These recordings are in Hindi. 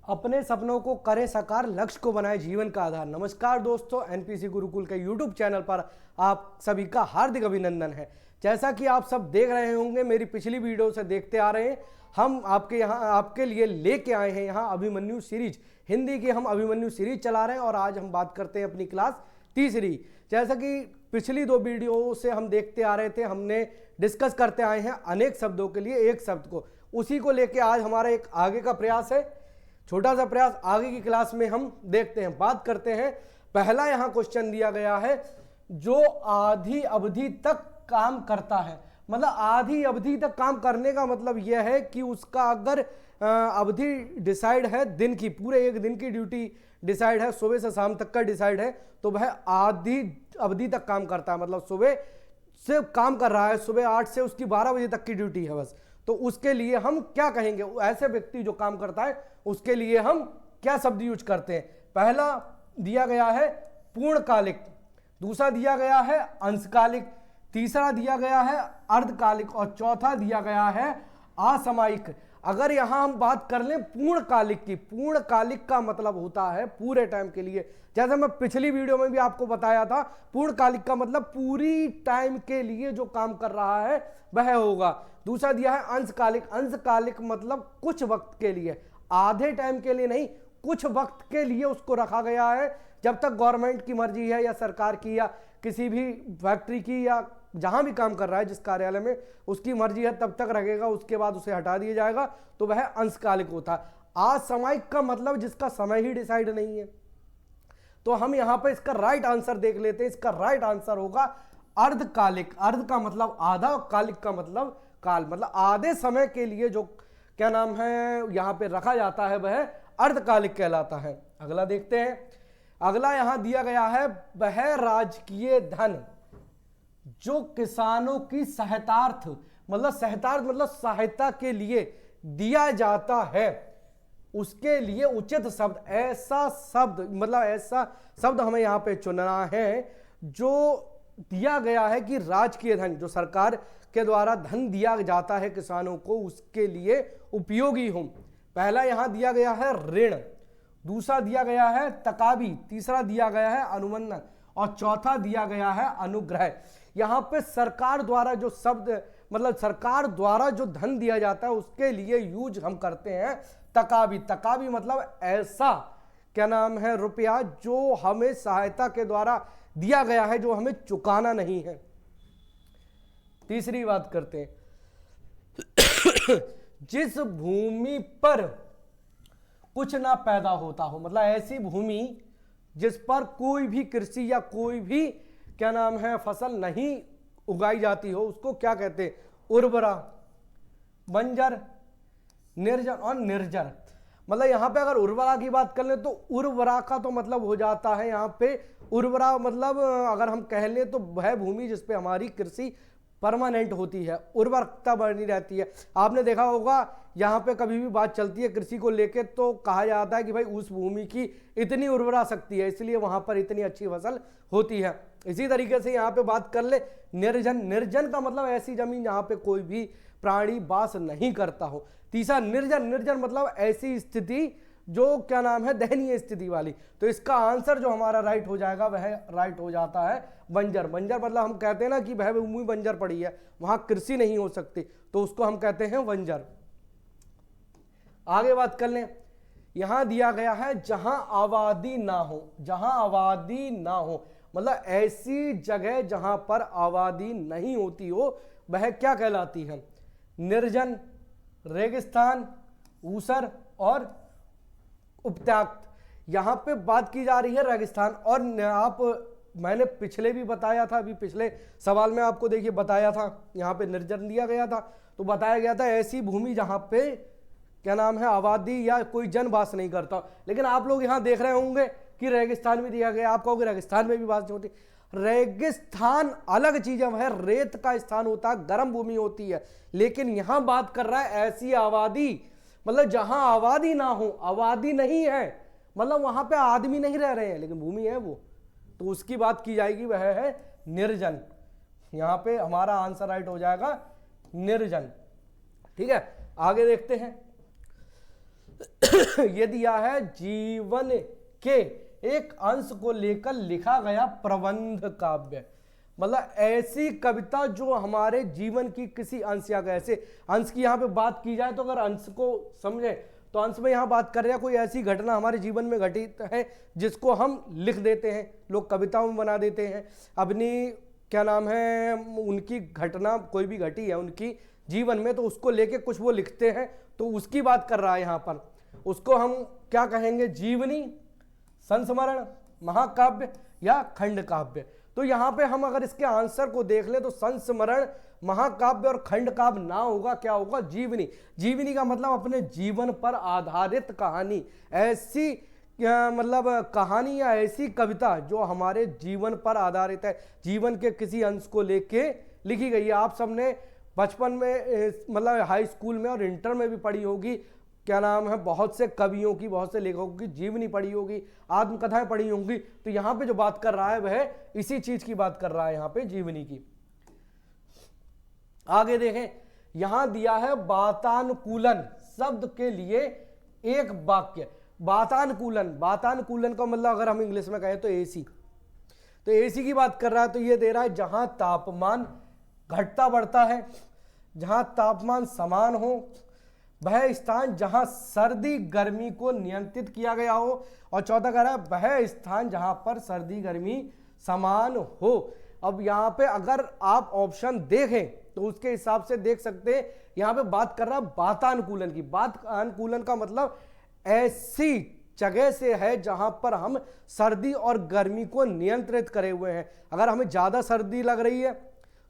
अपने सपनों को करें साकार, लक्ष्य को बनाए जीवन का आधार। नमस्कार दोस्तों, एनपीसी गुरुकुल के यूट्यूब चैनल पर आप सभी का हार्दिक अभिनंदन है। जैसा कि आप सब देख रहे होंगे, मेरी पिछली वीडियो से देखते आ रहे हैं, हम आपके लिए लेके आए हैं यहाँ अभिमन्यु सीरीज। हिंदी की हम अभिमन्यु सीरीज चला रहे हैं और आज हम बात करते हैं अपनी क्लास तीसरी। जैसा कि पिछली दो वीडियो से हम देखते आ रहे थे, हमने डिस्कस करते आए हैं अनेक शब्दों के लिए एक शब्द को, उसी को लेके आज हमारा एक आगे का प्रयास है, छोटा सा प्रयास। आगे की क्लास में हम देखते हैं, बात करते हैं। पहला यहाँ क्वेश्चन दिया गया है, जो आधी अवधि तक काम करता है। मतलब आधी अवधि तक काम करने का मतलब यह है कि उसका अगर अवधि डिसाइड है दिन की, पूरे एक दिन की ड्यूटी डिसाइड है, सुबह से शाम तक का डिसाइड है, तो वह आधी अवधि तक काम करता है। मतलब सुबह से काम कर रहा है, सुबह 8 से उसकी 12 बजे तक की ड्यूटी है बस, तो उसके लिए हम क्या कहेंगे? ऐसे व्यक्ति जो काम करता है उसके लिए हम क्या शब्द यूज करते हैं? पहला दिया गया है पूर्णकालिक, दूसरा दिया गया है अंशकालिक, तीसरा दिया गया है अर्धकालिक और चौथा दिया गया है असामयिक। अगर यहां हम बात कर लें पूर्णकालिक की, पूर्णकालिक का मतलब होता है पूरे टाइम के लिए। जैसे मैं पिछली वीडियो में भी आपको बताया था, पूर्णकालिक का मतलब पूरी टाइम के लिए जो काम कर रहा है वह होगा। दूसरा दिया है अंशकालिक, अंशकालिक मतलब कुछ वक्त के लिए, आधे टाइम के लिए नहीं, कुछ वक्त के लिए उसको रखा गया है। जब तक गवर्नमेंट की मर्जी है या सरकार की या किसी भी फैक्ट्री की या जहां भी काम कर रहा है जिस कार्यालय में, उसकी मर्जी है तब तक रखेगा, उसके बाद उसे हटा दिया जाएगा, तो वह अंशकालिक होता है। असामयिक का मतलब जिसका समय ही डिसाइड नहीं है। तो हम यहां पर इसका राइट आंसर देख लेते हैं। इसका राइट आंसर होगा अर्धकालिक। अर्ध का मतलब आधा, कालिक का मतलब काल, मतलब आधे समय के लिए जो क्या नाम है यहां पे रखा जाता है वह अर्धकालिक कहलाता है। अगला देखते हैं। अगला यहां दिया गया है, वह राजकीय धन जो किसानों की सहायतार्थ, मतलब सहायतार्थ मतलब सहायता के लिए दिया जाता है, उसके लिए उचित शब्द, ऐसा शब्द मतलब ऐसा शब्द हमें यहां पे चुनना है जो दिया गया है कि राजकीय धन, जो सरकार के द्वारा धन दिया जाता है किसानों को, उसके लिए उपयोगी हो। पहला यहां दिया गया है ऋण, दूसरा दिया गया है तकाबी, तीसरा दिया गया है अनुबंधन और चौथा दिया गया है अनुग्रह। यहां पे सरकार द्वारा जो शब्द, मतलब सरकार द्वारा जो धन दिया जाता है उसके लिए यूज हम करते हैं तकाबी। तकाबी मतलब ऐसा क्या नाम है रुपया जो हमें सहायता के द्वारा दिया गया है, जो हमें चुकाना नहीं है। तीसरी बात करते हैं, जिस भूमि पर कुछ ना पैदा होता हो, मतलब ऐसी भूमि जिस पर कोई भी कृषि या कोई भी क्या नाम है फसल नहीं उगाई जाती हो, उसको क्या कहते हैं? उर्वरा, बंजर, निर्जन और निर्जर। मतलब यहां पे अगर उर्वरा की बात कर ले तो उर्वरा का तो मतलब हो जाता है यहां पे, उर्वरा मतलब अगर हम कह लें तो वह भूमि जिसपे हमारी कृषि परमानेंट होती है, उर्वरकता बनी रहती है। आपने देखा होगा यहाँ पे कभी भी बात चलती है कृषि को लेके तो कहा जाता है कि भाई उस भूमि की इतनी उर्वरा शक्ति है, इसलिए वहां पर इतनी अच्छी फसल होती है। इसी तरीके से यहाँ पे बात कर ले निर्जन, निर्जन का मतलब ऐसी जमीन जहाँ पे कोई भी प्राणी वास नहीं करता हो। तीसरा निर्जन, निर्जन मतलब ऐसी स्थिति जो क्या नाम है दयनीय स्थिति वाली। तो इसका आंसर जो हमारा राइट हो जाएगा वह राइट हो जाता है बंजर। बंजर मतलब हम कहते हैं ना कि वह भूमि बंजर पड़ी है, वहां कृषि नहीं हो सकती, तो उसको हम कहते हैं बंजर। आगे बात कर लें, यहां दिया गया है जहां आबादी ना हो, जहां आबादी ना हो मतलब ऐसी जगह जहां पर आबादी नहीं होती हो वह क्या कहलाती है? निर्जन, रेगिस्तान, ऊसर और उपत्याक्त। यहां पे बात की जा रही है रेगिस्तान। और मैंने पिछले भी बताया था, अभी पिछले सवाल में आपको देखिए बताया था, यहां पे निर्जन दिया गया था तो बताया गया था ऐसी भूमि जहां पे क्या नाम है आबादी या कोई जनवास नहीं करता। लेकिन आप लोग यहां देख रहे होंगे कि रेगिस्तान में दिया गया, आप कहोगे रेगिस्तान में भी बात होती। रेगिस्तान अलग चीज है, वह रेत का स्थान होता है, गर्म भूमि होती है। लेकिन यहां बात कर रहा है ऐसी आबादी, मतलब जहां आबादी ना हो, आबादी नहीं है मतलब वहां पे आदमी नहीं रह रहे हैं लेकिन भूमि है वो, तो उसकी बात की जाएगी, वह है निर्जन। यहां पे हमारा आंसर राइट हो जाएगा निर्जन। ठीक है, आगे देखते हैं। ये दिया है जीवन के एक अंश को लेकर लिखा गया प्रबंध काव्य, मतलब ऐसी कविता जो हमारे जीवन की किसी अंश या ऐसे अंश की यहाँ पे बात की जाए तो अगर अंश को समझे तो अंश में यहाँ बात कर रहे हैं कोई ऐसी घटना हमारे जीवन में घटित है जिसको हम लिख देते हैं, लोग कविताओं में बना देते हैं अपनी, क्या नाम है, उनकी घटना कोई भी घटी है उनकी जीवन में तो उसको लेके कुछ वो लिखते हैं, तो उसकी बात कर रहा है यहाँ पर। उसको हम क्या कहेंगे, जीवनी, संस्मरण, महाकाव्य या खंड काव्य। तो यहाँ पे हम अगर इसके आंसर को देख ले तो संस्मरण, महाकाव्य और खंड काव्य ना होगा, क्या होगा, जीवनी। जीवनी का मतलब अपने जीवन पर आधारित कहानी, ऐसी मतलब कहानी या ऐसी कविता जो हमारे जीवन पर आधारित है, जीवन के किसी अंश को लेके लिखी गई है। आप सबने बचपन में मतलब हाई स्कूल में और इंटर में भी पढ़ी होगी, क्या नाम है, बहुत से कवियों की, बहुत से लेखकों की जीवनी पढ़ी होगी, आत्मकथाएं पढ़ी होंगी। तो यहाँ पे जो बात कर रहा है वह इसी चीज की बात कर रहा है, यहाँ पे जीवनी की। आगे देखें, यहां दिया है वातानुकूलन शब्द के लिए एक वाक्य। वातानुकूलन, वातानुकूलन का मतलब अगर हम इंग्लिश में कहें तो एसी, तो एसी की बात कर रहा है। तो ये दे रहा है जहां तापमान घटता बढ़ता है, जहां तापमान समान हो, वह स्थान जहां सर्दी गर्मी को नियंत्रित किया गया हो, और चौथा कह रहा है वह स्थान जहां पर सर्दी गर्मी समान हो। अब यहाँ पे अगर आप ऑप्शन देखें तो उसके हिसाब से देख सकते हैं, यहाँ पे बात कर रहा है वातानुकूलन की। वातानुकूलन का मतलब ऐसी जगह से है जहां पर हम सर्दी और गर्मी को नियंत्रित करे हुए हैं। अगर हमें ज्यादा सर्दी लग रही है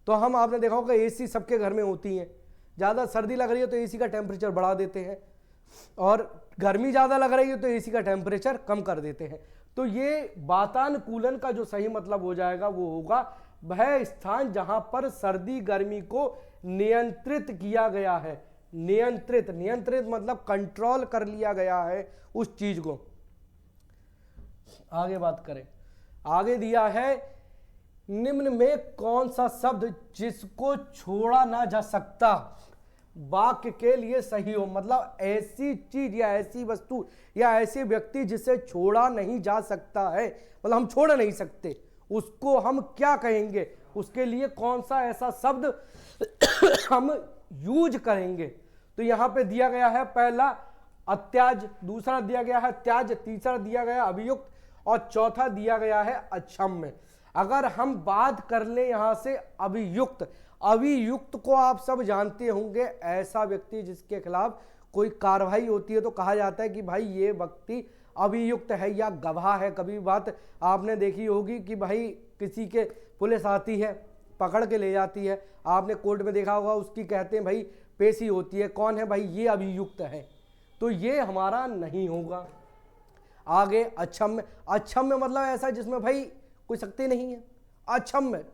तो हम, आपने देखा होगा एसी सबके घर में होती है, ज्यादा सर्दी लग रही है तो एसी का टेम्परेचर बढ़ा देते हैं, और गर्मी ज्यादा लग रही है तो एसी का टेम्परेचर कम कर देते हैं। तो ये वातानुकूलन का जो सही मतलब हो जाएगा वो होगा वह स्थान जहां पर सर्दी गर्मी को नियंत्रित किया गया है। नियंत्रित, नियंत्रित मतलब कंट्रोल कर लिया गया है उस चीज को। आगे बात करें, आगे दिया है निम्न में कौन सा शब्द जिसको छोड़ा ना जा सकता वाक्य के लिए सही हो, मतलब ऐसी चीज या ऐसी वस्तु या ऐसे व्यक्ति जिसे छोड़ा नहीं जा सकता है, मतलब हम छोड़ नहीं सकते, उसको हम क्या कहेंगे, उसके लिए कौन सा ऐसा शब्द हम यूज करेंगे। तो यहां पे दिया गया है पहला अत्याज, दूसरा दिया गया है त्याज, तीसरा दिया गया अभियुक्त और चौथा दिया गया है अक्षम्य। अगर हम बात कर ले यहां से अभियुक्त, अभियुक्त को आप सब जानते होंगे, ऐसा व्यक्ति जिसके खिलाफ कोई कार्रवाई होती है तो कहा जाता है कि भाई ये व्यक्ति अभियुक्त है या गवाह है। कभी बात आपने देखी होगी कि भाई किसी के पुलिस आती है, पकड़ के ले जाती है, आपने कोर्ट में देखा होगा, उसकी कहते हैं भाई पेशी होती है, कौन है भाई, ये अभियुक्त है। तो ये हमारा नहीं होगा। आगे अक्षम्य, अक्षम्य मतलब ऐसा जिसमें भाई कोई शक्ति नहीं है, अक्षम्य,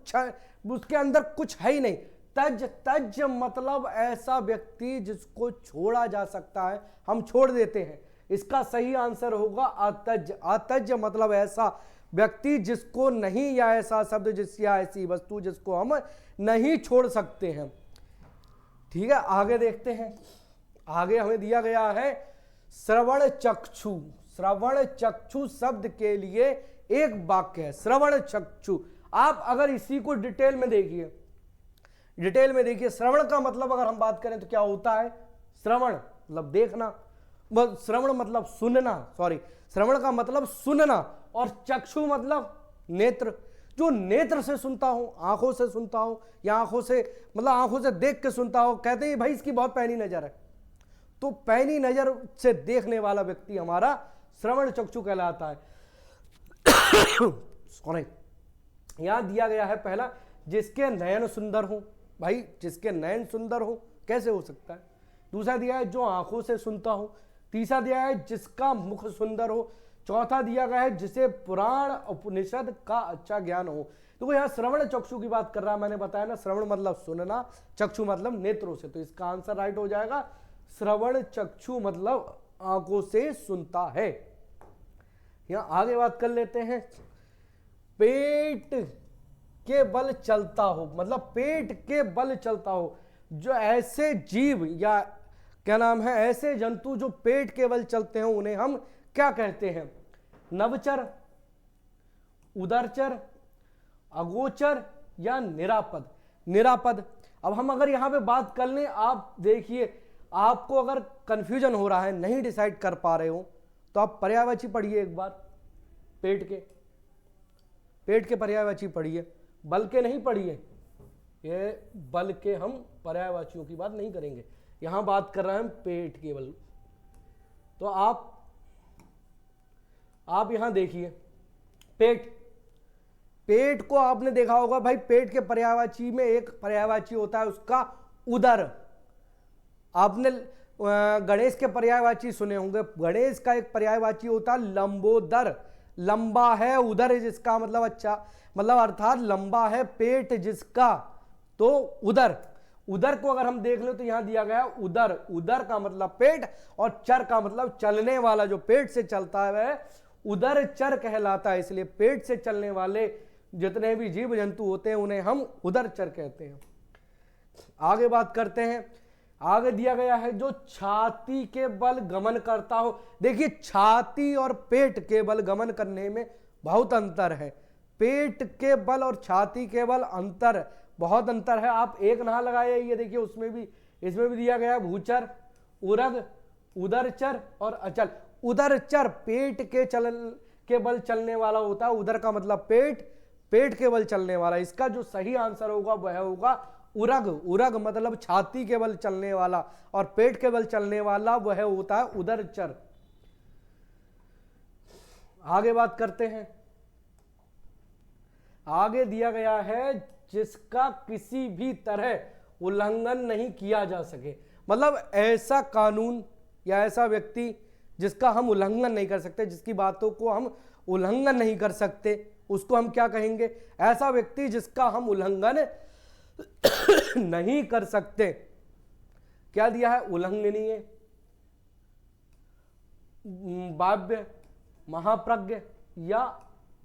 उसके अंदर कुछ है ही नहीं। तज, तज मतलब ऐसा व्यक्ति जिसको छोड़ा जा सकता है, हम छोड़ देते हैं। इसका सही आंसर होगा अतज। अतज मतलब ऐसा व्यक्ति जिसको नहीं, या ऐसा शब्द जिस या ऐसी वस्तु जिसको हम नहीं छोड़ सकते हैं। ठीक है, आगे देखते हैं। आगे हमें दिया गया है श्रवण चक्षु। श्रवण चक्षु शब्द के लिए एक वाक्य है, श्रवण चक्षु। आप अगर इसी को डिटेल में देखिए, डिटेल में देखिए, श्रवण का मतलब अगर हम बात करें तो क्या होता है, श्रवण मतलब देखना, श्रवण मतलब सुनना, सॉरी, श्रवण का मतलब सुनना, और चक्षु मतलब नेत्र, जो नेत्र से सुनता हूं, आंखों से सुनता हूं, या आंखों से मतलब आंखों से देख के सुनता हूं। कहते हैं भाई इसकी बहुत पैनी नजर है, तो पैनी नजर से देखने वाला व्यक्ति हमारा श्रवण चक्षु कहलाता है। सॉरी, यहां दिया गया है पहला जिसके नयन सुंदर हो, भाई जिसके नयन सुंदर हो कैसे हो सकता है। दूसरा दिया है जो आंखों से सुनता हो। तीसरा दिया है जिसका मुख सुंदर हो। चौथा दिया गया है जिसे पुराण उपनिषद का अच्छा ज्ञान हो। तो यहाँ श्रवण चक्षु की बात कर रहा है, मैंने बताया ना, श्रवण मतलब सुनना, चक्षु मतलब नेत्रों से। तो इसका आंसर राइट हो जाएगा, श्रवण चक्षु मतलब आंखों से सुनता है। यहां आगे बात कर लेते हैं, पेट के बल चलता हो, मतलब पेट के बल चलता हो, जो ऐसे जीव या क्या नाम है, ऐसे जंतु जो पेट केवल चलते हैं उन्हें हम क्या कहते हैं? नभचर, उदरचर, अगोचर या निरापद? निरापद। अब हम अगर यहां पे बात कर लें, आप देखिए, आपको अगर कंफ्यूजन हो रहा है, नहीं डिसाइड कर पा रहे हो, तो आप पर्यायवाची पढ़िए एक बार। पेट के पर्यायवाची पढ़िए, बल के नहीं पढ़िए। ये बल के हम पर्यायवाचियों की बात नहीं करेंगे, यहां बात कर रहे हैं पेट केवल। तो आप यहां देखिए, पेट को आपने देखा होगा भाई, पेट के पर्यायवाची में एक पर्यायवाची होता है उसका उदर। आपने गणेश के पर्यायवाची सुने होंगे, गणेश का एक पर्यायवाची होता है लंबोदर। लंबा है उदर जिसका, मतलब अच्छा, मतलब अर्थात लंबा है पेट जिसका, तो उदर। उदर को अगर हम देख ले तो यहां दिया गया उदर। उदर का मतलब पेट, और चर का मतलब चलने वाला, जो पेट से चलता है वह उदर चर कहलाता है। इसलिए पेट से चलने वाले जितने भी जीव जंतु होते हैं उन्हें हम उदरचर कहते हैं। आगे बात करते हैं, आगे दिया गया है जो छाती के बल गमन करता हो। देखिए, छाती और पेट के बल गमन करने में बहुत अंतर है। पेट के बल और छाती के बल अंतर, बहुत अंतर है। आप एक ना लगाए, ये देखिए उसमें भी, इसमें भी दिया गया है भूचर, उरग, उदरचर और अचल। उदरचर पेट के बल चलने वाला होता है, उदर का मतलब पेट के बल चलने वाला। इसका जो सही आंसर होगा वह होगा उरग। उरग मतलब छाती के बल चलने वाला, और पेट के बल चलने वाला वह होता है उदरचर। आगे बात करते हैं, आगे दिया गया है जिसका किसी भी तरह उल्लंघन नहीं किया जा सके। मतलब ऐसा कानून या ऐसा व्यक्ति जिसका हम उल्लंघन नहीं कर सकते, जिसकी बातों को हम उल्लंघन नहीं कर सकते, उसको हम क्या कहेंगे? ऐसा व्यक्ति जिसका हम उल्लंघन नहीं कर सकते। क्या दिया है? उल्लंघनीय, बाह्य, महाप्रज्ञ या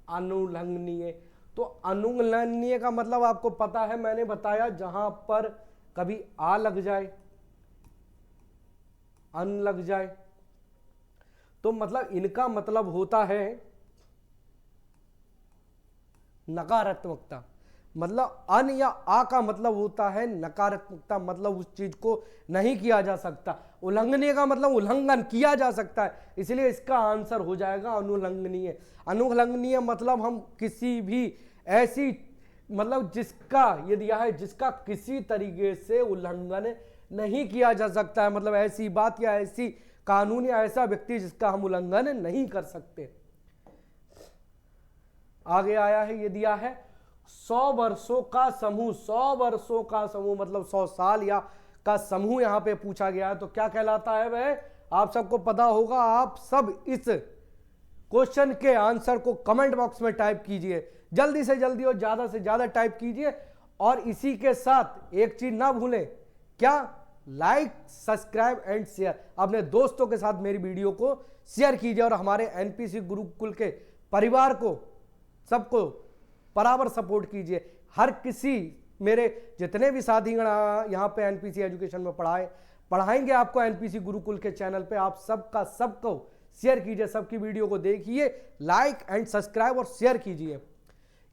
अनुल्लंघनीय। तो अनुल्लंघनीय का मतलब आपको पता है, मैंने बताया, जहां पर कभी आ लग जाए, अन लग जाए, तो मतलब इनका मतलब होता है नकारात्मकता। मतलब अन या आ का मतलब होता है नकारात्मकता, मतलब उस चीज को नहीं किया जा सकता। उल्लंघनीय का मतलब उल्लंघन किया जा सकता है, इसलिए इसका आंसर हो जाएगा अनुल्लंघनीय। अनुल्लंघनीय मतलब हम किसी भी ऐसी, मतलब जिसका, ये दिया है जिसका किसी तरीके से उल्लंघन नहीं किया जा सकता है, मतलब ऐसी बात या ऐसी कानून या ऐसा व्यक्ति जिसका हम उल्लंघन नहीं कर सकते। आगे आया है, ये दिया है 100 वर्षों का समूह। 100 वर्षों का समूह मतलब 100 साल या का समूह यहां पे पूछा गया है, तो क्या कहलाता है वह? आप सबको पता होगा। आप सब इस क्वेश्चन के आंसर को कमेंट बॉक्स में टाइप कीजिए, जल्दी से जल्दी और ज्यादा से ज्यादा टाइप कीजिए। और इसी के साथ एक चीज ना भूलें, क्या? Like, subscribe and share. अपने दोस्तों के साथ मेरी वीडियो को शेयर कीजिए और हमारे एनपीसी गुरुकुल के परिवार को, सबको बराबर सपोर्ट कीजिए। हर किसी, मेरे जितने भी साथीगण यहाँ पे एनपीसी एजुकेशन में पढ़ाएंगे आपको एनपीसी गुरुकुल के चैनल पे, आप सबको शेयर कीजिए, सबकी वीडियो को देखिए, लाइक एंड सब्सक्राइब और शेयर कीजिए।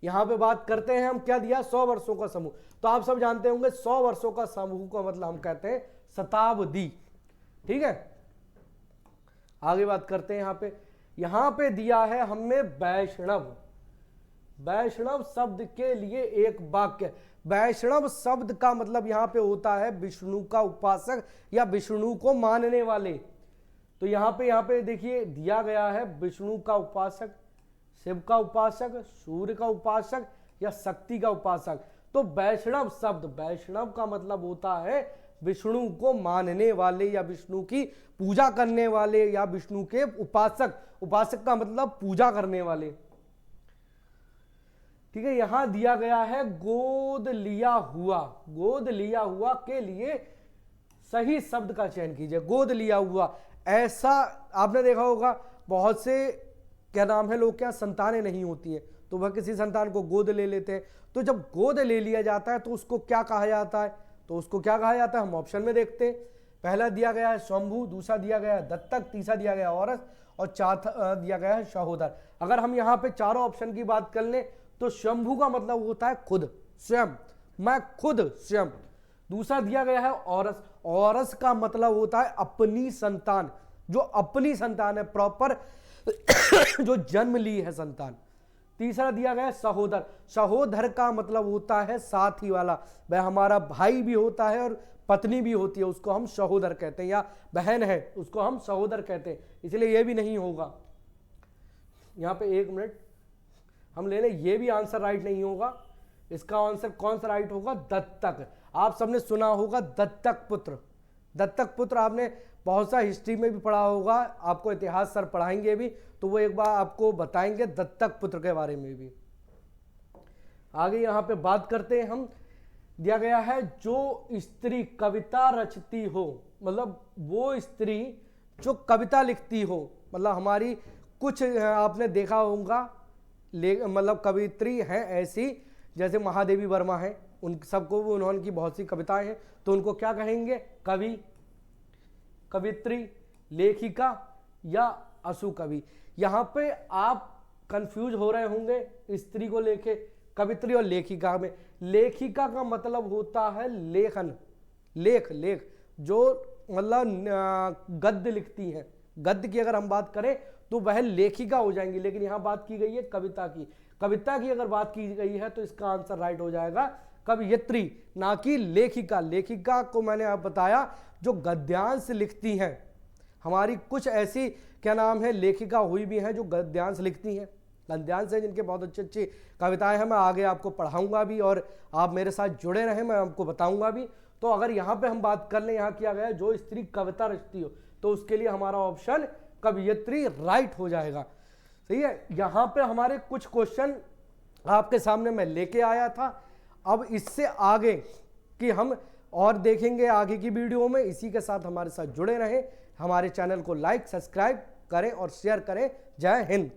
यहाँ पे बात करते हैं हम, क्या दिया? 100 वर्षों का समूह। तो आप सब जानते होंगे 100 वर्षों का समूह का मतलब हम कहते हैं शताब्दी। ठीक है, आगे बात करते हैं। यहाँ पे दिया है हमें वैष्णव। वैष्णव शब्द के लिए एक वाक्य। वैष्णव शब्द का मतलब यहां पे होता है विष्णु का उपासक या विष्णु को मानने वाले। तो यहाँ पे देखिए दिया गया है विष्णु का उपासक, शिव का उपासक, सूर्य का उपासक या शक्ति का उपासक। तो वैष्णव शब्द, वैष्णव का मतलब होता है विष्णु को मानने वाले या विष्णु की पूजा करने वाले या विष्णु के उपासक। उपासक का मतलब पूजा करने वाले। ठीक है, यहां दिया गया है गोद लिया हुआ। गोद लिया हुआ के लिए सही शब्द का चयन कीजिए। गोद लिया हुआ, ऐसा आपने देखा होगा बहुत से, क्या नाम है, लोग क्या संतानें नहीं होती हैं तो वह किसी संतान को गोद ले लेते हैं। तो जब गोद ले लिया जाता है तो उसको क्या कहा जाता है? तो उसको क्या कहा जाता है? हम ऑप्शन में देखते हैं। पहला दिया गया है शंभु, दूसरा दिया गया है दत्तक, तीसरा दिया गया है औरस और चौथा दिया गया है सहोदर। अगर हम यहाँ पे चारों ऑप्शन की बात कर लें तो शंभु का मतलब होता है खुद, स्वयं, मैं खुद स्वयं। दूसरा दिया गया है औरस, औरस का मतलब होता है अपनी संतान, जो अपनी संतान है, प्रॉपर जो जन्म ली है संतान। तीसरा दिया गया है सहोदर, सहोदर का मतलब होता है साथी वाला, वह हमारा भाई भी होता है और पत्नी भी होती है, उसको हम सहोदर कहते हैं, या बहन है उसको हम सहोदर कहते हैं, इसलिए यह भी नहीं होगा। यहाँ पे 1 मिनट हम ले लें, ये भी आंसर राइट नहीं होगा। इसका आंसर कौन सा राइट होगा? दत्तक। आप सबने सुना होगा दत्तक पुत्र, दत्तक पुत्र आपने बहुत सा हिस्ट्री में भी पढ़ा होगा, आपको इतिहास सर पढ़ाएंगे भी, तो वो एक बार आपको बताएंगे दत्तक पुत्र के बारे में भी। आगे यहाँ पे बात करते हैं हम, दिया गया है जो स्त्री कविता रचती हो, मतलब वो स्त्री जो कविता लिखती हो, मतलब हमारी कुछ आपने देखा होगा मतलब कवित्री हैं ऐसी, जैसे महादेवी वर्मा है, उन सबको उन्होंने की बहुत सी कविताएं हैं, तो उनको क्या कहेंगे? कवि, कवित्री, लेखिका या असु कवि। यहाँ पे आप कंफ्यूज हो रहे होंगे स्त्री को लेके, कवित्री और लेखिका में। लेखिका का मतलब होता है लेखन, लेख, लेख जो मतलब गद्य लिखती हैं, गद्य की अगर हम बात करें तो वह लेखिका हो जाएंगी, लेकिन यहाँ बात की गई है कविता की। कविता की अगर बात की गई है तो इसका आंसर राइट हो जाएगा कवयित्री, ना कि लेखिका। लेखिका को मैंने आप बताया जो गद्यांश लिखती हैं, हमारी कुछ ऐसी क्या नाम है लेखिका हुई भी हैं जो गद्यांश लिखती हैं, गद्यांश है जिनके बहुत अच्छी अच्छी कविताएं हैं, मैं आगे आपको पढ़ाऊंगा भी और आप मेरे साथ जुड़े रहें, मैं आपको बताऊंगा भी। तो अगर यहाँ पे हम बात कर लें, यहाँ किया गया जो स्त्री कविता रचती हो, तो उसके लिए हमारा ऑप्शन कवयित्री राइट हो जाएगा। सही है। यहाँ पे हमारे कुछ क्वेश्चन आपके सामने मैं लेके आया था, अब इससे आगे कि हम और देखेंगे आगे की वीडियो में। इसी के साथ हमारे साथ जुड़े रहें, हमारे चैनल को लाइक, सब्सक्राइब करें और शेयर करें। जय हिंद।